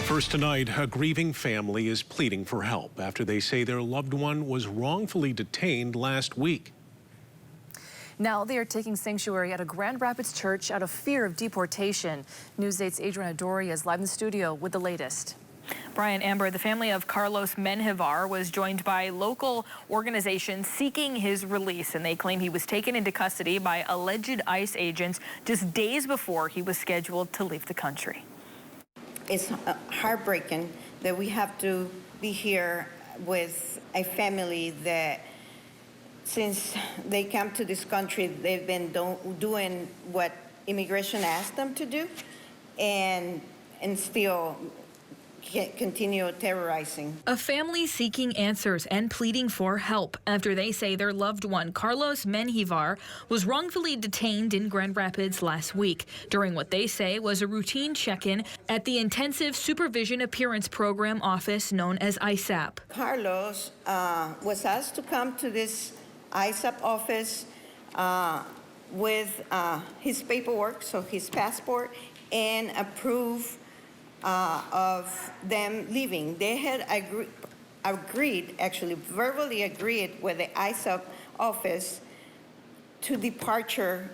First tonight, a grieving family is pleading for help after they say their loved one was wrongfully detained last week. Now they are taking sanctuary at a Grand Rapids church out of fear of deportation. News 8's Adriana Doria is live in the studio with the latest. Brian, Amber, the family of Carlos Menjivar was joined by local organizations seeking his release, and they claim he was taken into custody by alleged ICE agents just days before he was scheduled to leave the country. It's heartbreaking that we have to be here with a family that, since they come to this country, they've been doing what immigration asked them to do, and still continue terrorizing. A family seeking answers and pleading for help after they say their loved one, Carlos Menjivar, was wrongfully detained in Grand Rapids last week during what they say was a routine check-in at the Intensive Supervision Appearance Program office known as ISAP. Carlos was asked to come to this ISAP office with his paperwork, so his passport, and approve of them leaving. They had verbally agreed with the ISAP office to departure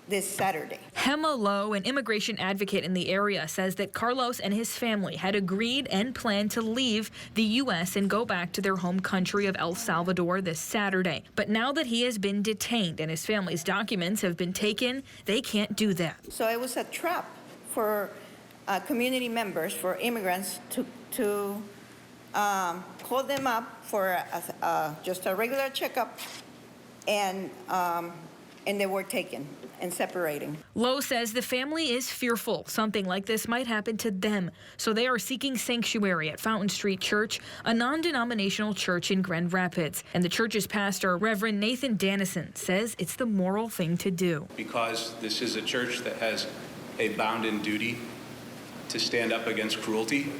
this Saturday. Hema Lowe, an immigration advocate in the area, says that Carlos and his family had agreed and planned to leave the U.S. and go back to their home country of El Salvador this Saturday. But now that he has been detained and his family's documents have been taken, they can't do that. So it was a trap for community members, for immigrants, to call them up for just a regular checkup, and they were taken and separating. Lowe says the family is fearful something like this might happen to them, so they are seeking sanctuary at Fountain Street Church, a non-denominational church in Grand Rapids. And the church's pastor, Reverend Nathan Dannison, says it's the moral thing to do. Because this is a church that has a bounden duty to stand up against cruelty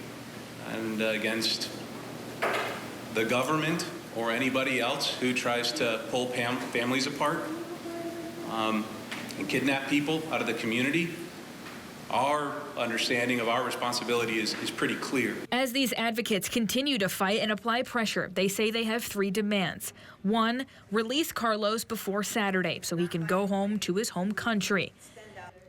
and against the government or anybody else who tries to pull families apart and kidnap people out of the community. Our understanding of our responsibility is pretty clear. As these advocates continue to fight and apply pressure, they say they have three demands. 1, release Carlos before Saturday so he can go home to his home country.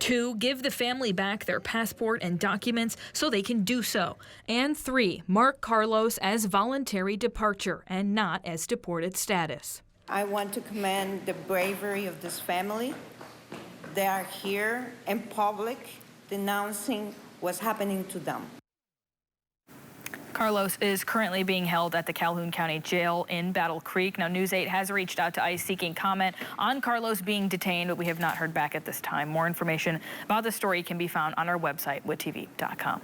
2, give the family back their passport and documents so they can do so. And 3, mark Carlos as voluntary departure and not as deported status. I want to commend the bravery of this family. They are here in public denouncing what's happening to them. Carlos is currently being held at the Calhoun County Jail in Battle Creek. Now, News 8 has reached out to ICE seeking comment on Carlos being detained, but we have not heard back at this time. More information about the story can be found on our website, witv.com.